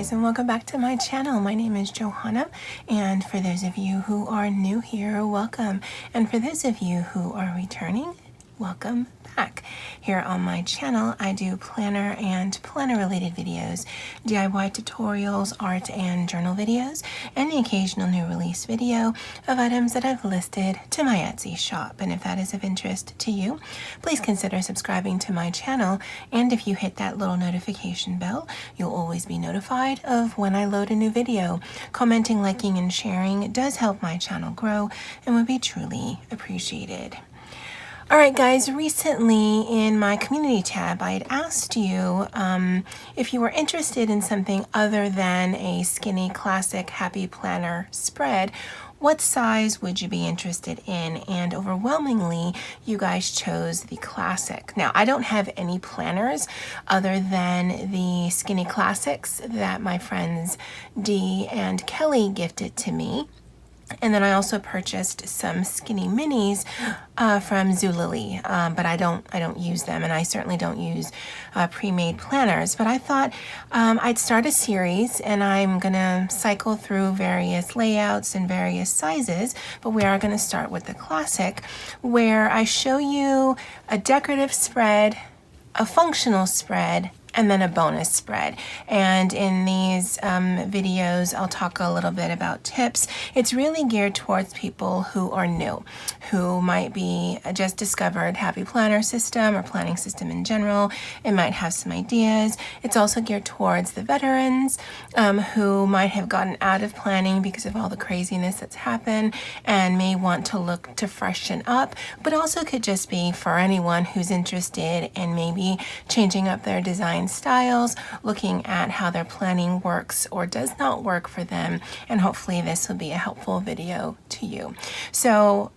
guys, and welcome back to my channel. My name is Johanna, and for those of you who are new here, welcome. And for those of you who are returning, welcome back. Here on my channel, I do planner and planner related videos, DIY tutorials, art and journal videos, and the occasional new release video of items that I've listed to my Etsy shop. And if that is of interest to you, please consider subscribing to my channel. And if you hit that little notification bell, you'll always be notified of when I load a new video. Commenting, liking, and sharing does help my channel grow and would be truly appreciated. All right, guys, recently in my community tab, I had asked you if you were interested in something other than a skinny classic happy planner spread, what size would you be interested in? And overwhelmingly, you guys chose the classic. Now, I don't have any planners other than the skinny classics that my friends Dee and Kelly gifted to me. And then I also purchased some skinny minis from Zulily, but I don't use them, and I certainly don't use pre-made planners. But I thought I'd start a series, and I'm gonna cycle through various layouts and various sizes, but we are gonna start with the classic, where I show you a decorative spread, a functional spread, and then a bonus spread. And in these videos, I'll talk a little bit about tips. It's really geared towards people who are new, who might be just discovered Happy Planner system or planning system in general. It might have some ideas. It's also geared towards the veterans who might have gotten out of planning because of all the craziness that's happened and may want to look to freshen up, but also could just be for anyone who's interested in maybe changing up their design styles, looking at how their planning works or does not work for them, and hopefully this will be a helpful video to you. So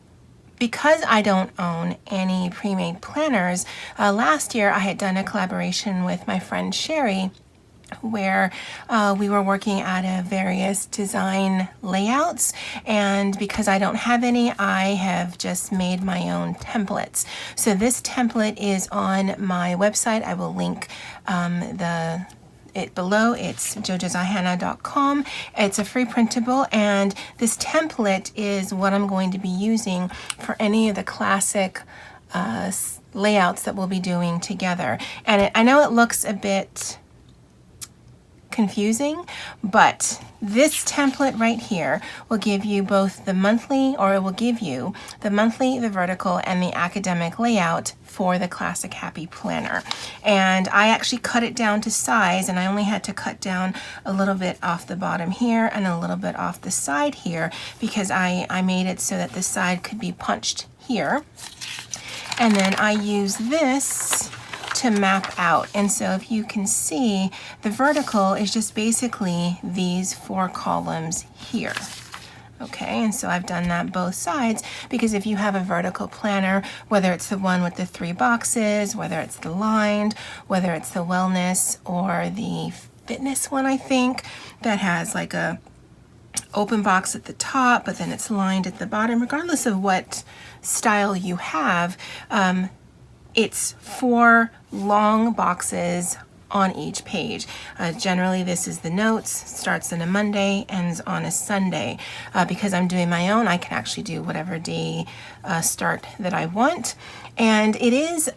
because I don't own any pre-made planners, last year I had done a collaboration with my friend Sherry where we were working out of various design layouts, and because I don't have any, I have just made my own templates. So this template is on my website. I will link it below. It's jojozahana.com. It's a free printable, and this template is what I'm going to be using for any of the classic layouts that we'll be doing together. And I know it looks a bit confusing, but this template right here will give you both the monthly, or it will give you the monthly, the vertical, and the academic layout for the classic happy planner. And I actually cut it down to size, and I only had to cut down a little bit off the bottom here and a little bit off the side here because I made it so that the side could be punched here. And then I use this to map out. And so if you can see, the vertical is just basically these 4 columns here. Okay, and so I've done that both sides because if you have a vertical planner, whether it's the one with the 3 boxes, whether it's the lined, whether it's the wellness or the fitness one, I think, that has like a open box at the top, but then it's lined at the bottom, regardless of what style you have, it's 4 long boxes on each page. Generally, this is the notes, starts on a Monday, ends on a Sunday. Because I'm doing my own, I can actually do whatever day start that I want. And it is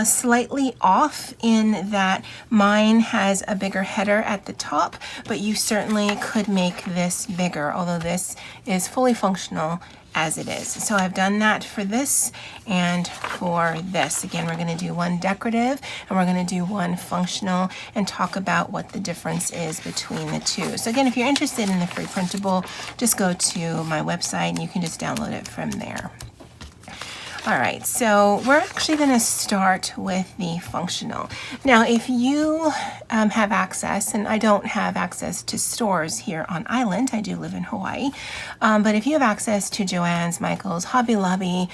slightly off in that mine has a bigger header at the top, but you certainly could make this bigger, although this is fully functional as it is. So I've done that for this and for this. Again, we're going to do one decorative and we're going to do one functional and talk about what the difference is between the two. So again, if you're interested in the free printable, just go to my website and you can just download it from there. All right, so we're actually going to start with the functional. Now, if you have access, and I don't have access to stores here on island, I do live in Hawaii, but if you have access to Joann's, Michael's, Hobby Lobby,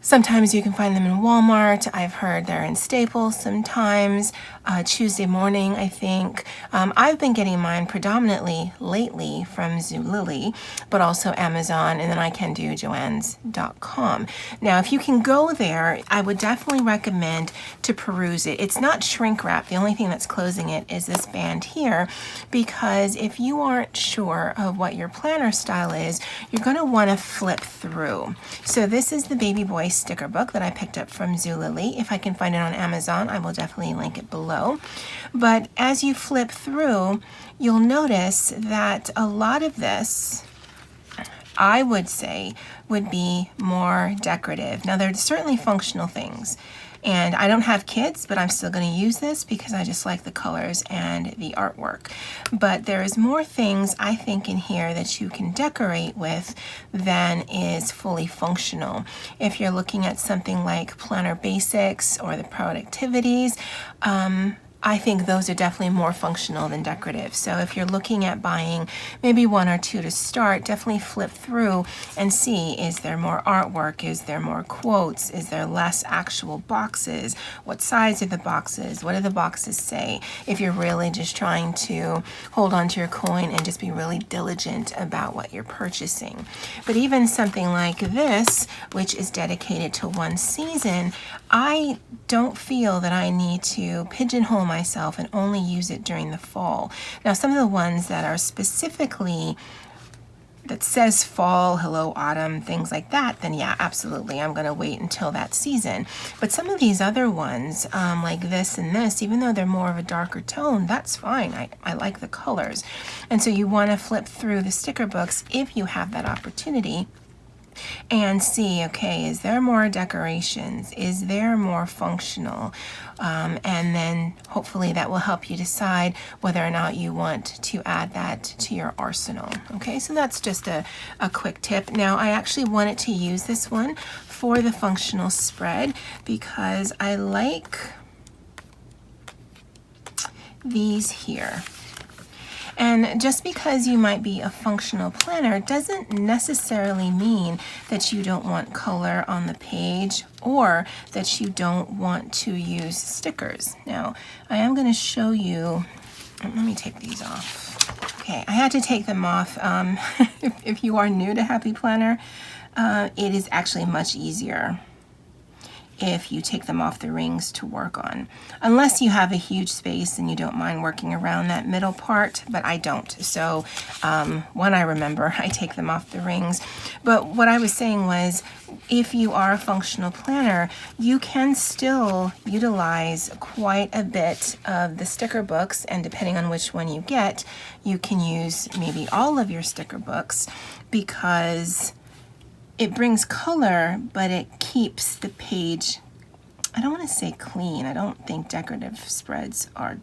Sometimes you can find them in Walmart. I've heard they're in Staples sometimes. Tuesday morning, I think. I've been getting mine predominantly lately from Zulily, but also Amazon, and then I can do joanns.com. Now, if you can go there, I would definitely recommend to peruse it. It's not shrink wrap. The only thing that's closing it is this band here, because if you aren't sure of what your planner style is, you're going to want to flip through. So this is the baby boy sticker book that I picked up from Zulily. If I can find it on Amazon, I will definitely link it below. But as you flip through, you'll notice that a lot of this, I would say, would be more decorative. Now, there's certainly functional things. And I don't have kids, but I'm still going to use this because I just like the colors and the artwork. But there is more things, I think, in here that you can decorate with than is fully functional. If you're looking at something like Planner Basics or the Productivities, I think those are definitely more functional than decorative. So if you're looking at buying maybe one or two to start, definitely flip through and see, is there more artwork? Is there more quotes? Is there less actual boxes? What size are the boxes? What do the boxes say? If you're really just trying to hold on to your coin and just be really diligent about what you're purchasing. But even something like this, which is dedicated to one season, I don't feel that I need to pigeonhole myself and only use it during the fall. Now, some of the ones that are specifically that says fall, hello autumn, things like that, then yeah, absolutely, I'm going to wait until that season. But some of these other ones, like this and this, even though they're more of a darker tone, that's fine. I like the colors. And so you want to flip through the sticker books if you have that opportunity and see, okay, is there more decorations? Is there more functional? And then hopefully that will help you decide whether or not you want to add that to your arsenal. Okay, so that's just a quick tip. Now, I actually wanted to use this one for the functional spread because I like these here. And just because you might be a functional planner doesn't necessarily mean that you don't want color on the page or that you don't want to use stickers. Now, I am going to show you, let me take these off. Okay, I had to take them off. If you are new to Happy Planner, it is actually much easier if you take them off the rings to work on. Unless you have a huge space and you don't mind working around that middle part, but I don't. So when I remember, I take them off the rings. But what I was saying was, if you are a functional planner, you can still utilize quite a bit of the sticker books, and depending on which one you get, you can use maybe all of your sticker books because it brings color, but it keeps the page, I don't want to say clean. I don't think decorative spreads are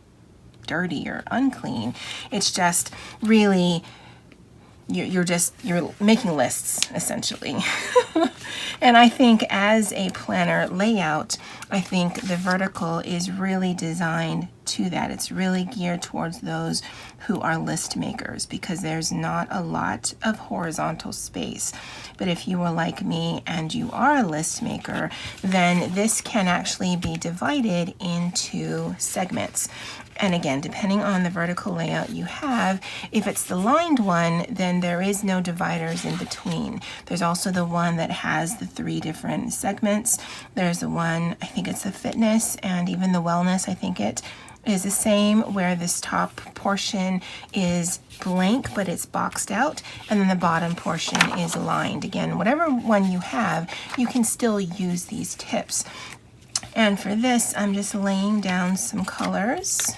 dirty or unclean. It's just really, you're making lists essentially. And I think as a planner layout, I think the vertical is really designed to that. It's really geared towards those who are list makers because there's not a lot of horizontal space. But if you are like me and you are a list maker, then this can actually be divided into segments. And again, depending on the vertical layout you have, if it's the lined one, then there is no dividers in between. There's also the one that has the 3 different segments. There's the one, I think it's the fitness and even the wellness, I think it is the same, where this top portion is blank but it's boxed out, and then the bottom portion is lined. Again, whatever one you have, you can still use these tips. And for this, I'm just laying down some colors.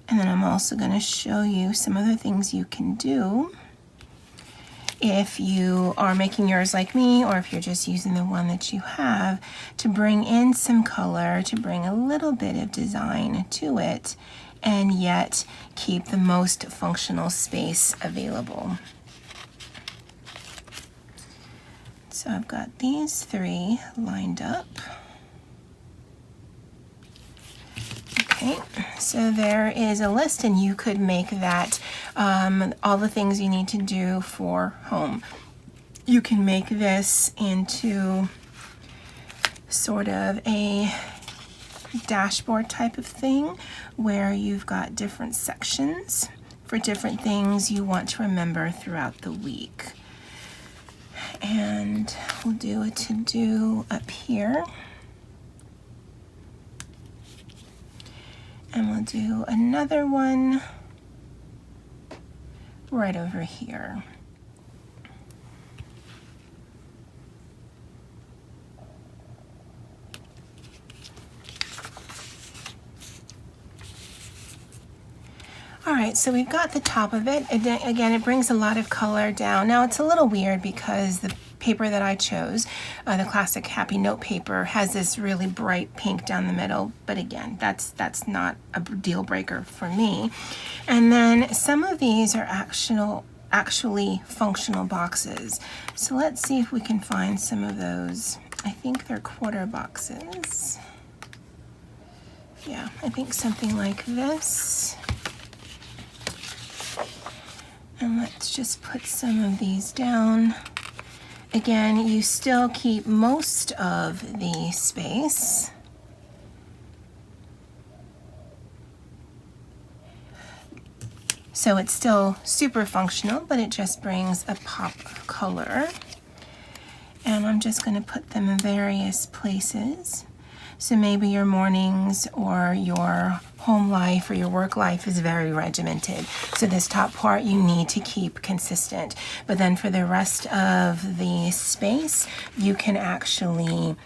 And then I'm also going to show you some other things you can do if you are making yours like me, or if you're just using the one that you have, to bring in some color, to bring a little bit of design to it, and yet keep the most functional space available. So I've got these 3 lined up. Okay, so there is a list, and you could make that all the things you need to do for home. You can make this into sort of a dashboard type of thing where you've got different sections for different things you want to remember throughout the week. And we'll do a to-do up here. And we'll do another one right over here. All right, so we've got the top of it. Again, it brings a lot of color down. Now it's a little weird because the paper that I chose, the classic Happy Note paper, has this really bright pink down the middle, but again, that's not a deal breaker for me. And then some of these are actually functional boxes. So let's see if we can find some of those. I think they're quarter boxes. Yeah, I think something like this. And let's just put some of these down. Again, you still keep most of the space. So it's still super functional, but it just brings a pop of color. And I'm just going to put them in various places. So maybe your mornings or your home life or your work life is very regimented. So this top part you need to keep consistent. But then for the rest of the space, you can actually,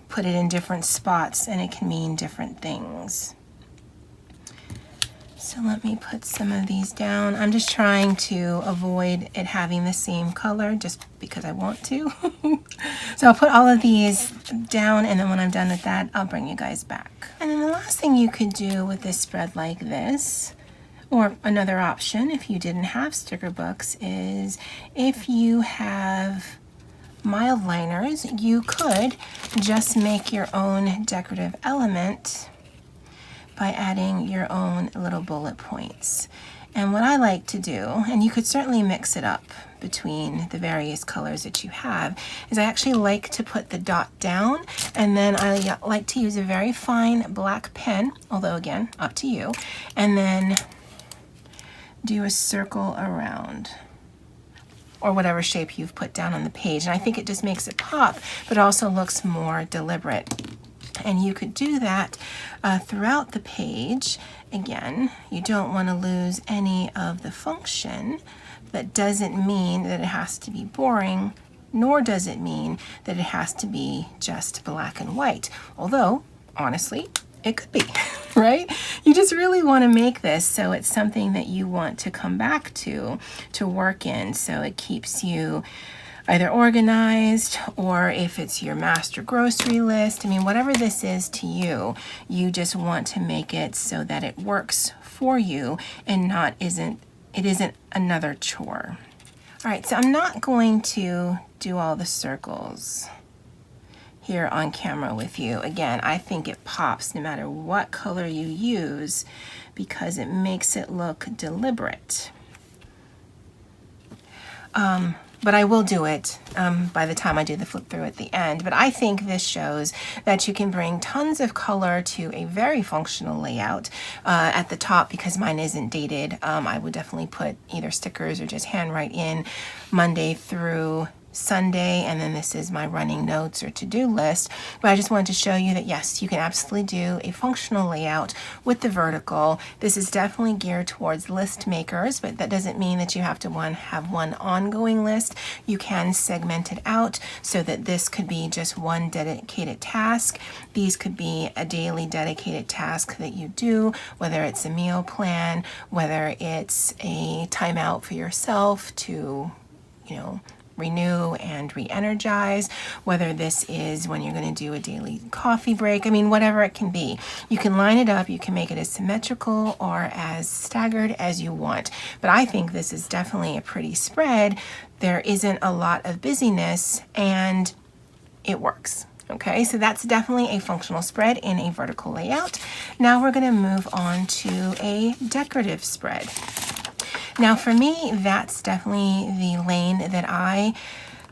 put it in different spots and it can mean different things. So let me put some of these down. I'm just trying to avoid it having the same color just because I want to. So I'll put all of these down, and then when I'm done with that, I'll bring you guys back. And then the last thing you could do with this spread like this, or another option if you didn't have sticker books, is if you have mild liners, you could just make your own decorative element by adding your own little bullet points. And what I like to do, and you could certainly mix it up between the various colors that you have, is I actually like to put the dot down, and then I like to use a very fine black pen, although again, up to you, and then do a circle around, or whatever shape you've put down on the page. And I think it just makes it pop, but also looks more deliberate. And you could do that throughout the page. Again, you don't want to lose any of the function. That doesn't mean that it has to be boring, nor does it mean that it has to be just black and white. Although, honestly, it could be, right? You just really want to make this so it's something that you want to come back to work in, so it keeps you either organized, or if it's your master grocery list. I mean, whatever this is to you, you just want to make it so that it works for you and it isn't another chore. All right, so I'm not going to do all the circles here on camera with you. Again, I think it pops no matter what color you use because it makes it look deliberate. But I will do it by the time I do the flip through at the end. But I think this shows that you can bring tons of color to a very functional layout. At the top, because mine isn't dated, I would definitely put either stickers or just handwrite in Monday through Sunday, and then this is my running notes or to-do list. But I just wanted to show you that yes, you can absolutely do a functional layout with the vertical. This is definitely geared towards list makers, but that doesn't mean that you have to have one ongoing list. You can segment it out so that this could be just one dedicated task. These could be a daily dedicated task that you do, whether it's a meal plan, whether it's a timeout for yourself to, renew and re-energize, whether this is when you're going to do a daily coffee break. I mean, whatever it can be. You can line it up, you can make it as symmetrical or as staggered as you want. But I think this is definitely a pretty spread. There isn't a lot of busyness and it works. Okay, so that's definitely a functional spread in a vertical layout. Now we're going to move on to a decorative spread. Now for me, that's definitely the lane that I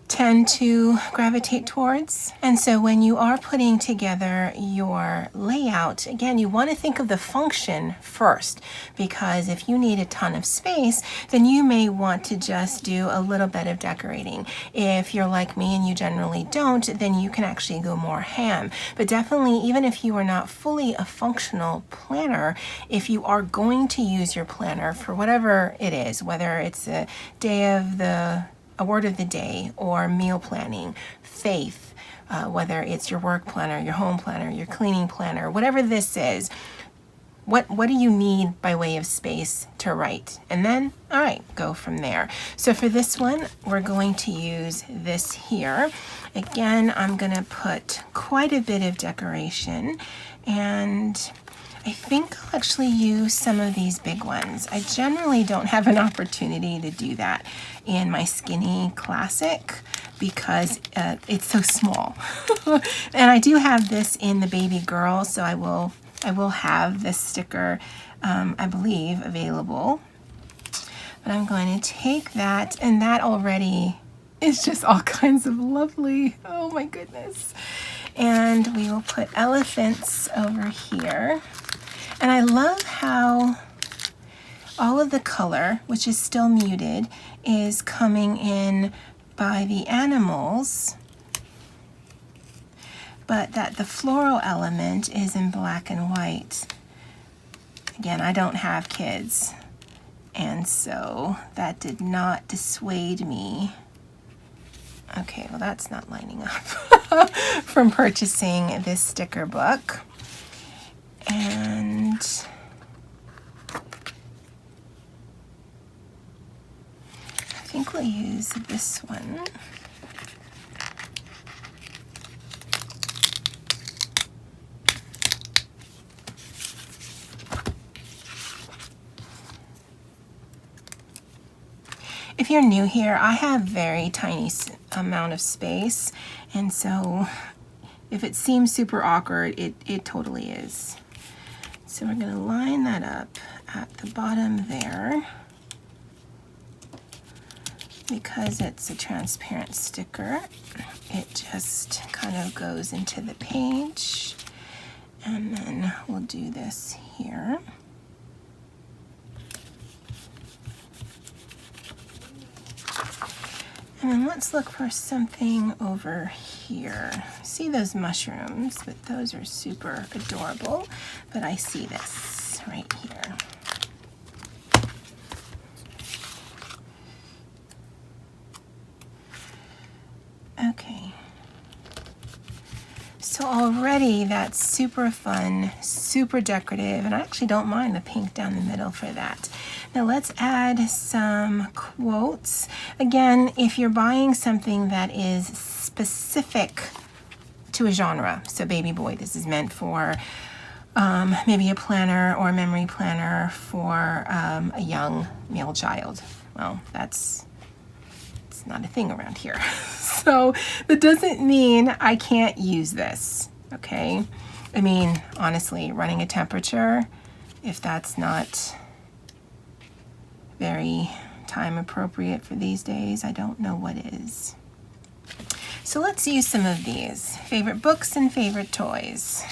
tend to gravitate towards. And so when you are putting together your layout, again, you want to think of the function first, because if you need a ton of space, then you may want to just do a little bit of decorating. If you're like me and you generally don't, then you can actually go more ham. But definitely, even if you are not fully a functional planner, if you are going to use your planner for whatever it is, whether it's a word of the day, or meal planning, faith, whether it's your work planner, your home planner, your cleaning planner, whatever this is, what do you need by way of space to write? And then, all right, go from there. So for this one, we're going to use this here. Again, I'm gonna put quite a bit of decoration, and I think I'll actually use some of these big ones. I generally don't have an opportunity to do that in my skinny classic because it's so small. And I do have this in the baby girl, so I will have this sticker, I believe, available. But I'm going to take that, and that already is just all kinds of lovely. Oh my goodness. And we will put elephants over here. And I love how all of the color, which is still muted, is coming in by the animals, but that the floral element is in black and white. Again, I don't have kids, and so that did not dissuade me. Okay, well that's not lining up from purchasing this sticker book. And I think we'll use this one. If you're new here, I have very tiny amount of space, and so if it seems super awkward, it totally is. So we're going to line that up at the bottom there. Because it's a transparent sticker, it just kind of goes into the page. And then we'll do this here. And then let's look for something over here. See those mushrooms, but those are super adorable. But I see this right here. Okay. So already that's super fun, super decorative, and I actually don't mind the pink down the middle for that. Now let's add some quotes. Again, if you're buying something that is specific to a genre, so baby boy, this is meant for maybe a planner or a memory planner for a young male child. Well, it's not a thing around here. So that doesn't mean I can't use this, okay? I mean, honestly, running a temperature, if that's not very time appropriate for these days, I don't know what is. So let's use some of these. Favorite books and favorite toys.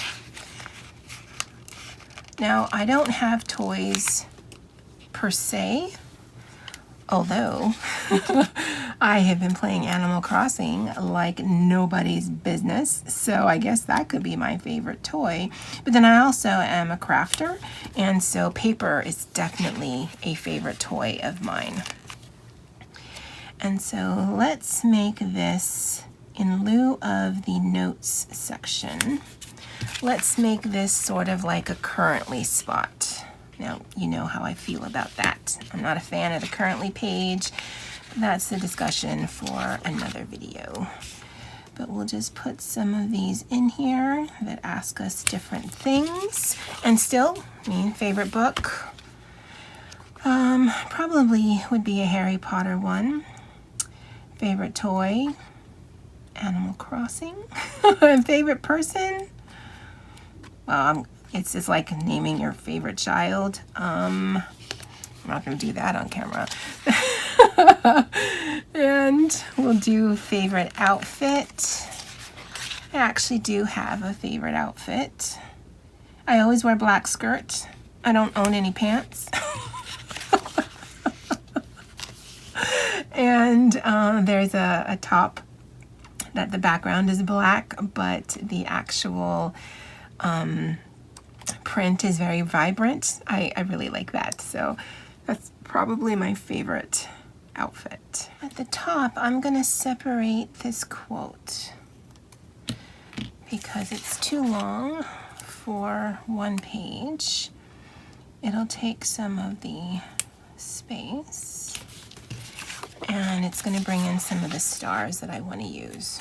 Now, I don't have toys per se, although I have been playing Animal Crossing like nobody's business, so I guess that could be my favorite toy. But then I also am a crafter, and so paper is definitely a favorite toy of mine. And so let's make this, in lieu of the notes section, let's make this sort of like a currently spot. Now, you know how I feel about that. I'm not a fan of the currently page. That's the discussion for another video. But we'll just put some of these in here that ask us different things. And still, favorite book probably would be a Harry Potter one. Favorite toy, Animal Crossing. Favorite person, well, it's like naming your favorite child. I'm not going to do that on camera. And we'll do favorite outfit. I actually do have a favorite outfit. I always wear black skirt. I don't own any pants. And there's a top that the background is black, but the actual print is very vibrant. I really like that. So that's probably my favorite outfit. At the top, I'm going to separate this quote because it's too long for one page. It'll take some of the space, and it's going to bring in some of the stars that I want to use.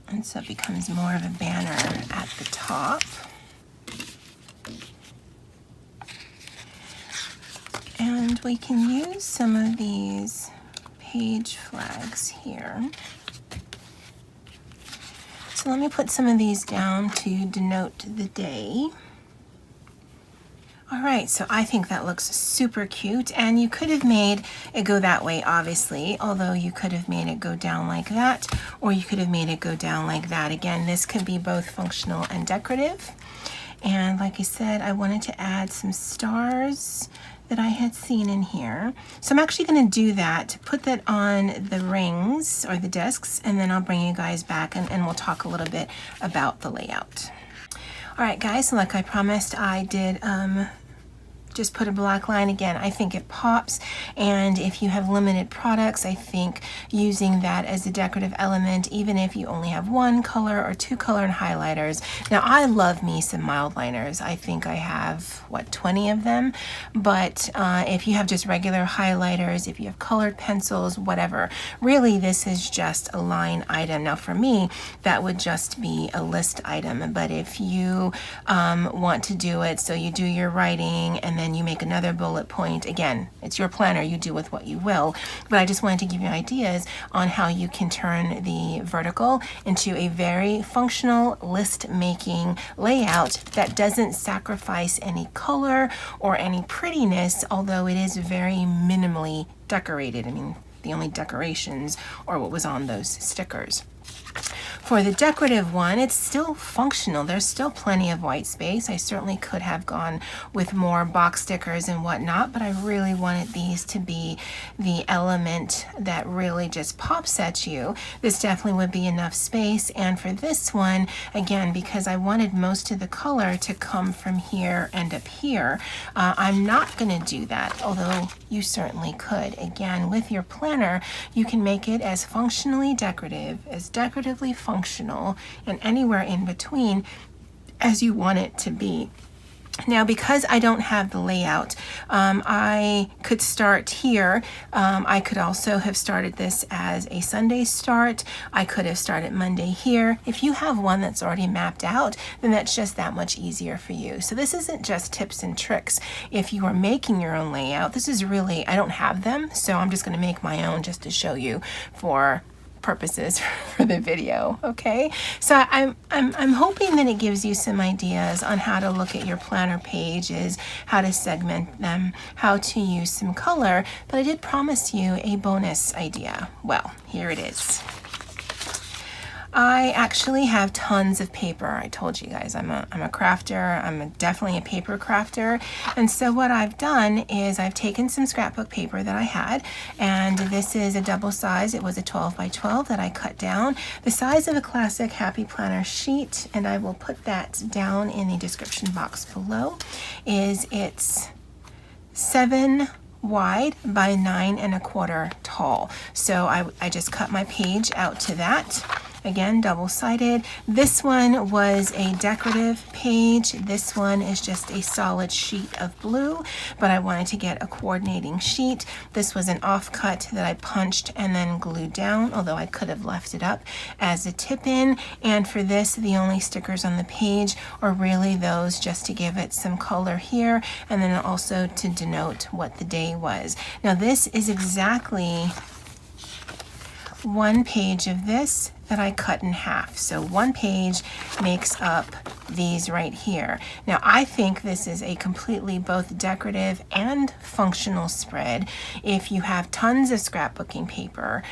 And so it becomes more of a banner at the top. And we can use some of these page flags here. So let me put some of these down to denote the day. All right, so I think that looks super cute, and you could have made it go that way, obviously, although you could have made it go down like that, or you could have made it go down like that. Again, this could be both functional and decorative. And like I said, I wanted to add some stars that I had seen in here. So I'm actually going to do that, put that on the rings or the discs, and then I'll bring you guys back and we'll talk a little bit about the layout. All right, guys, so like I promised, I did just put a black line. Again, I think it pops, and if you have limited products, I think using that as a decorative element, even if you only have one color or two color highlighters. Now, I love me some mild liners. I think I have, what, 20 of them, but if you have just regular highlighters, if you have colored pencils, whatever, really this is just a line item. Now, for me, that would just be a list item, but if you want to do it so you do your writing and then you make another bullet point. Again, it's your planner, you do with what you will, but I just wanted to give you ideas on how you can turn the vertical into a very functional list making layout that doesn't sacrifice any color or any prettiness, although it is very minimally decorated. I mean, the only decorations are what was on those stickers. For the decorative one, it's still functional. There's still plenty of white space. I certainly could have gone with more box stickers and whatnot, but I really wanted these to be the element that really just pops at you. This definitely would be enough space. And for this one, again, because I wanted most of the color to come from here and up here, I'm not going to do that, although you certainly could. Again, with your planner, you can make it as functionally decorative, as decoratively functional, and anywhere in between as you want it to be. Now, because I don't have the layout, I could start here. I could also have started this as a Sunday start. I could have started Monday here. If you have one that's already mapped out, then that's just that much easier for you. So this isn't just tips and tricks. If you are making your own layout, this is really, I don't have them, so I'm just going to make my own just to show you for purposes for the video. Okay, so I'm hoping that it gives you some ideas on how to look at your planner pages, how to segment them, how to use some color, but I did promise you a bonus idea. Well, here it is. I actually have tons of paper. I told you guys I'm a crafter. I'm definitely a paper crafter. And so what I've done is I've taken some scrapbook paper that I had, and this is a double size. It was a 12 by 12 that I cut down, the size of a classic Happy Planner sheet, and I will put that down in the description box below. It's 7 wide by 9 1/4 tall. So I just cut my page out to that. Again, double-sided. This one was a decorative page. This one is just a solid sheet of blue, but I wanted to get a coordinating sheet. This was an offcut that I punched and then glued down, although I could have left it up as a tip-in. And for this, the only stickers on the page are really those just to give it some color here, and then also to denote what the day was. Now, this is exactly one page of this that I cut in half. So one page makes up these right here. Now I think this is a completely both decorative and functional spread. If you have tons of scrapbooking paper,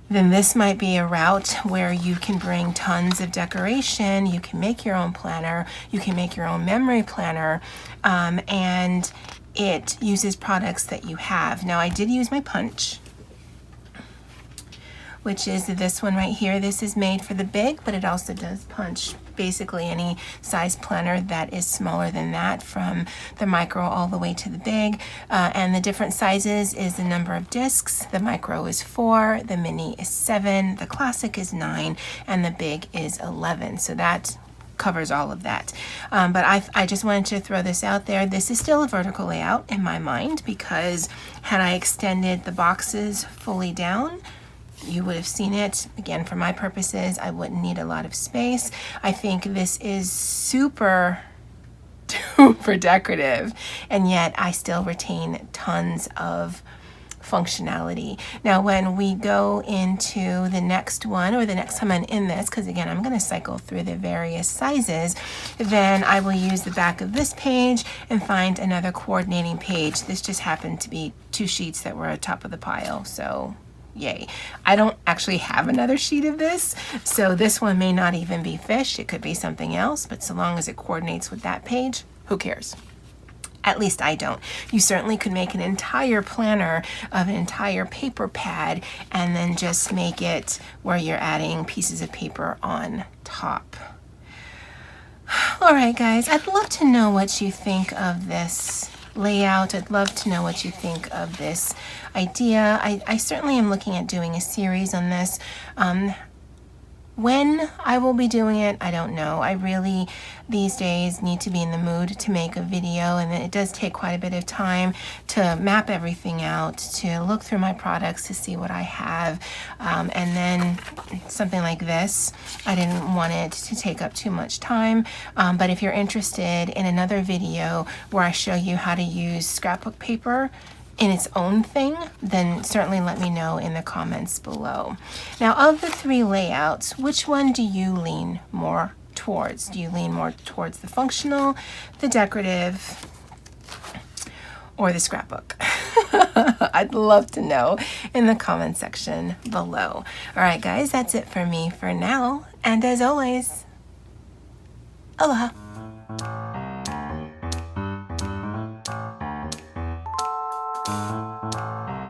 then this might be a route where you can bring tons of decoration, you can make your own planner, you can make your own memory planner, and it uses products that you have. Now I did use my punch, which is this one right here. This is made for the big, but it also does punch basically any size planner that is smaller than that, from the micro all the way to the big. And the different sizes is the number of discs. The micro is 4, the mini is 7, the classic is 9, and the big is 11. So that covers all of that. But I just wanted to throw this out there. This is still a vertical layout in my mind, because had I extended the boxes fully down, you would have seen it. Again, for my purposes, I wouldn't need a lot of space. I think this is super duper decorative, and yet I still retain tons of functionality. Now, when we go into the next one, or the next time I'm in this, because again, I'm going to cycle through the various sizes, then I will use the back of this page and find another coordinating page. This just happened to be 2 sheets that were at the top of the pile, so yay. I don't actually have another sheet of this, so this one may not even be fish. It could be something else, but so long as it coordinates with that page, who cares? At least I don't. You certainly could make an entire planner of an entire paper pad and then just make it where you're adding pieces of paper on top. All right, guys, I'd love to know what you think of this layout. I'd love to know what you think of this idea. I certainly am looking at doing a series on this. When I will be doing it, I don't know. I really, these days, need to be in the mood to make a video, and it does take quite a bit of time to map everything out, to look through my products to see what I have, and then something like this, I didn't want it to take up too much time, but if you're interested in another video where I show you how to use scrapbook paper in its own thing, then certainly let me know in the comments below. Now, of the 3 layouts, which one do you lean more towards? Do you lean more towards the functional, the decorative, or the scrapbook? I'd love to know in the comment section below. All right, guys, that's it for me for now. And as always, aloha.